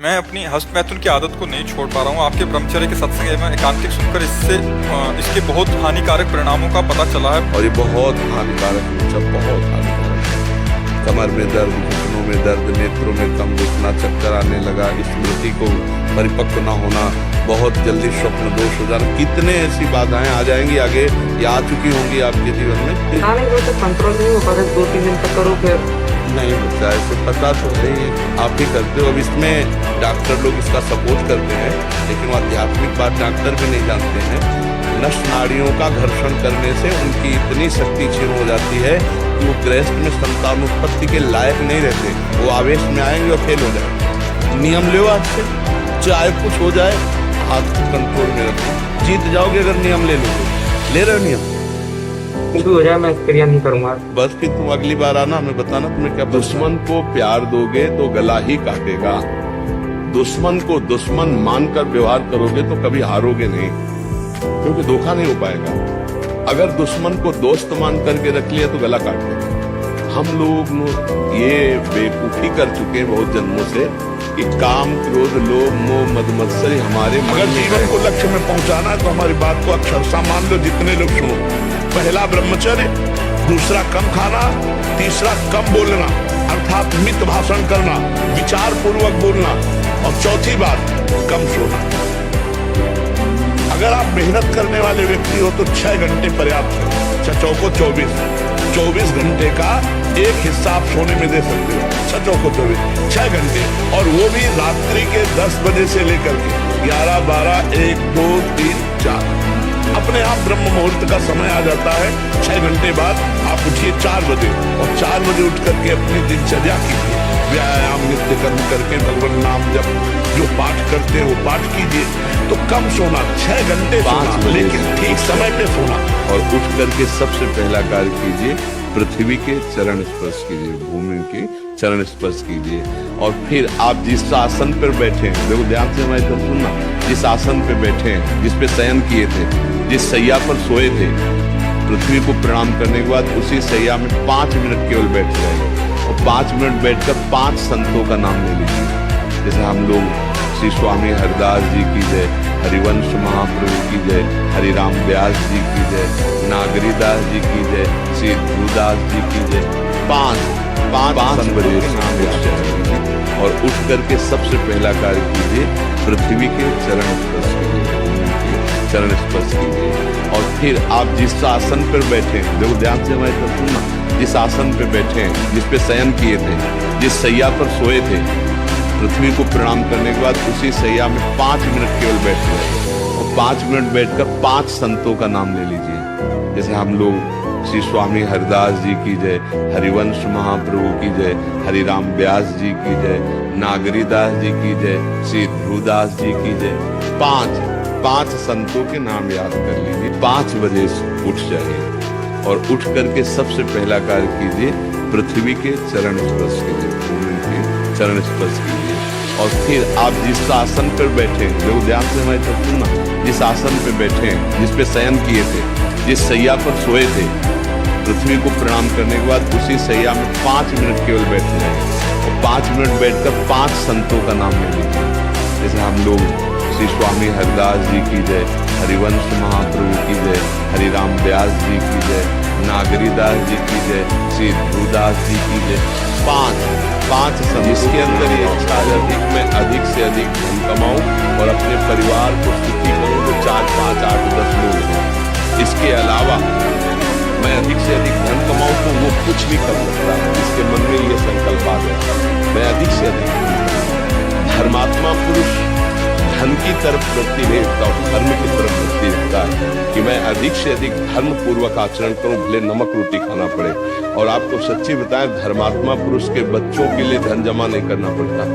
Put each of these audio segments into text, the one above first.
मैं अपनी हस्तमैथुन की आदत को नहीं छोड़ पा रहा हूँ। आपके ब्रह्मचर्य के सत्संग एवं एकांतिक सुनकर इसके बहुत हानिकारक परिणामों का पता चला है। और ये बहुत हानिकारक है, बहुत हानिकारक है। कमर में दर्द, घुटनों में दर्द, नेत्रों में कम दिखना, चक्कर आने लगा, स्मृति को परिपक्व न होना, बहुत जल्दी स्वप्न दोष हो जाना, कितने ऐसी बाधाएं आ जाएंगी आगे या आ चुकी होंगी आपके जीवन में। कंट्रोल नहीं हो पाता, 2-3 दिन तक करो फिर नहीं होता है, तो पता तो है ही, आप ही करते हो। अब इसमें डॉक्टर लोग इसका सपोर्ट करते हैं, लेकिन वो आध्यात्मिक बात डॉक्टर भी नहीं जानते हैं। नष्ट नाड़ियों का घर्षण करने से उनकी इतनी शक्ति क्षीण हो जाती है कि वो गृहस्थ में संतानोत्पत्ति के लायक नहीं रहते। वो आवेश में आएंगे और फेल हो जाएंगे। नियम लो आज से, चाहे कुछ हो जाए, हाथ को कंट्रोल में रखो, जीत जाओगे अगर नियम ले लोगे। ले रहे हो नियम, कुछ भी हो जाए मैं क्रिया नहीं करूंगा। बस फिर तुम अगली बार आना, हमें बताना तुम्हें क्या। दुश्मन को प्यार दोगे तो गला ही काटेगा। दुश्मन को दुश्मन मानकर व्यवहार करोगे तो कभी हारोगे नहीं, क्योंकि धोखा नहीं हो पाएगा। अगर दुश्मन को दोस्त मान करके रख लिया तो गला काट देगा। हम लोग ये बेवकूफी कर चुके हैं बहुत जन्मों से कि काम, क्रोध, लोभ, मोह, मद मत्सरी हमारे मन में जीवन को लक्ष्य में पहुंचाना है तो हमारी बात को अक्षरशः मान लो। जितने लोग सुनो, पहला ब्रह्मचर्य, दूसरा कम खाना, तीसरा कम बोलना अर्थात मित भाषण करना, विचार पूर्वक बोलना, और चौथी बात कम सोना। अगर आप मेहनत करने वाले व्यक्ति हो तो 6 घंटे पर्याप्त है। 6 चौको 24 घंटे का एक हिस्सा आप सोने में दे सकते हो। 6 चौको 24, 6 घंटे, और वो भी रात्रि के 10 बजे से लेकर के 11, 12, 1, 2, 3, 4 अपने आप ब्रह्म मुहूर्त का समय आ जाता है। 6 घंटे बाद आप उठिए 4 बजे, और 4 बजे उठ करके अपनी दिनचर्या कीजिए, व्यायाम नित्य कर्म करके भगवान नाम जब जो पाठ करते हैं वो पाठ कीजिए। तो कम सोना, 6 घंटे सोना, लेकिन ठीक समय पे सोना। और उठ करके सबसे पहला कार्य कीजिए, पृथ्वी के चरण स्पर्श कीजिए, भूमि के चरण स्पर्श कीजिए। और फिर आप जिस आसन पर बैठे हैं, देखो ध्यान से हमारी तरफ सुनना, जिस आसन पे बैठे हैं, जिस पे शयन किए थे, जिस सैया पर सोए थे, पृथ्वी को प्रणाम करने के बाद उसी सैया में 5 मिनट केवल बैठ जाएंगे, और 5 मिनट बैठकर 5 संतों का नाम ले लीजिए। जैसे हम लोग श्री स्वामी हरदास जी की जय, हरिवंश महाप्रभु की जय, हरिराम व्यास जी की जय, नागरीदास जी की जय, श्री ध्रुवदास जी की जय, 5 बजे नाम उठ जाएंगे। और उठ करके सबसे पहला कार्य कीजिए, पृथ्वी के चरण स्पर्श कीजिए, चरण स्पर्श कीजिए। और फिर आप जिस आसन पर बैठे, देखो ध्यान से हमारी तरफ सुनना, जिस आसन पर बैठे हैं, जिस पे शयन किए थे, जिस सैया पर सोए थे, पृथ्वी को प्रणाम करने के बाद उसी सैया में 5 मिनट केवल बैठ जाए, और 5 मिनट बैठकर 5 संतों का नाम ले लीजिए। जैसे हम लोग श्री स्वामी हरदास जी की जय, हरिवंश महाप्रभु की जय, हरिराम व्यास जी की जय, नागरीदास जी की जय, श्री ध्रुवदास जी की जय, 5 संतों के नाम याद कर लीजिए। 5 बजे उठ जाइए, और उठ करके सबसे पहला कार्य कीजिए, पृथ्वी के चरण स्पर्श कीजिए, भूमि के चरण स्पर्श कीजिए। और फिर आप जिस आसन पर बैठे हैं, लोग ध्यान से हमारी तरफ सुनना, जिस आसन पर बैठे हैं, जिस पे शयन किए थे, जिस सैया पर सोए थे, पृथ्वी को प्रणाम करने के बाद उसी सैया में 5 मिनट केवल बैठ जाए, और 5 मिनट बैठकर 5 संतों का नाम ले लीजिए। जैसे हम लोग श्री स्वामी हरदास जी की जय, हरिवंश महाप्रभु की जय, हरिराम व्यास जी की जय, नागरीदास जी की जय, श्री ध्रुवदास जी की जय, 5 जिसके अंदर ये इच्छा है अधिक से अधिक धन कमाऊं और अपने परिवार को सुखी करूं, तो 4, 5, 8, 10 लोग हैं। इसके अलावा मैं अधिक से अधिक धन कमाऊं तो वो कुछ भी कर सकता है, जिसके मन में ये संकल्प आ गया मैं अधिक से अधिक। धर्मात्मा पुरुष धन की तरफ वृत्ति नहीं रखता और धर्म की तरफ वृत्ति रखता है कि मैं अधिक से अधिक धर्म पूर्वक आचरण करूं, भले नमक रोटी खाना पड़े। और आपको सच्ची बताएं, धर्मात्मा पुरुष के बच्चों के लिए धन जमा नहीं करना पड़ता।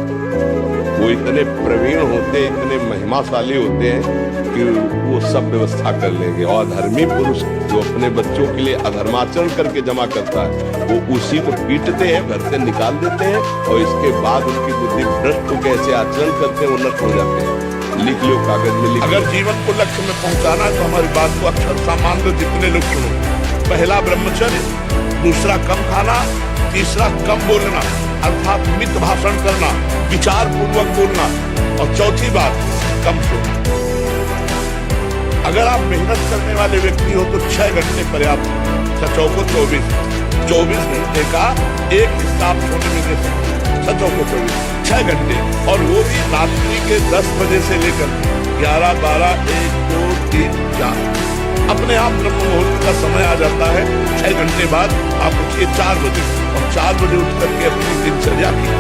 वो इतने प्रवीण होते हैं, इतने महिमाशाली होते हैं कि वो सब व्यवस्था कर लेंगे। और धर्मी पुरुष जो अपने बच्चों के लिए अधर्माचरण करके जमा करता है, वो उसी को पीटते हैं, घर से निकाल देते हैं, और इसके बाद उनकी बुद्धि भ्रष्ट होकर ऐसे आचरण करते हैं, वो नष्ट हो जाते हैं। लिख लो कागज में, लिख। अगर जीवन को लक्ष्य में पहुंचाना है तो हमारी बात को अक्षरशः मान लो। जितने लोग सुनो, पहला ब्रह्मचर्य, दूसरा कम खाना, तीसरा कम बोलना अर्थात मित भाषण करना, विचार पूर्वक बोलना, और चौथी बात, कम सोना। अगर आप मेहनत करने वाले व्यक्ति हो तो 6 घंटे पर्याप्त है। 6 को 24 घंटे का एक हिस्सा आप सोने में दे सकते हैं। 6 को 24 6 घंटे, और वो भी रात्रि के 10 बजे से लेकर 11, 12, 1, 2, 3, 4 अपने आप ब्रह्म मुहूर्त का समय आ जाता है। 6 घंटे बाद आप उठिए 4 बजे, और 4 बजे उठ करके अपनी दिनचर्या की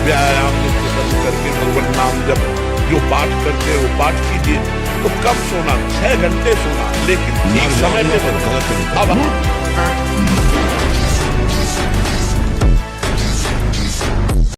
व्यायाम नित्य करके भगवान नाम जब जो पाठ करते हैं वो पाठ कीजिए। तो कम सोना, 6 घंटे सोना, लेकिन ठीक समय पे सोना। अब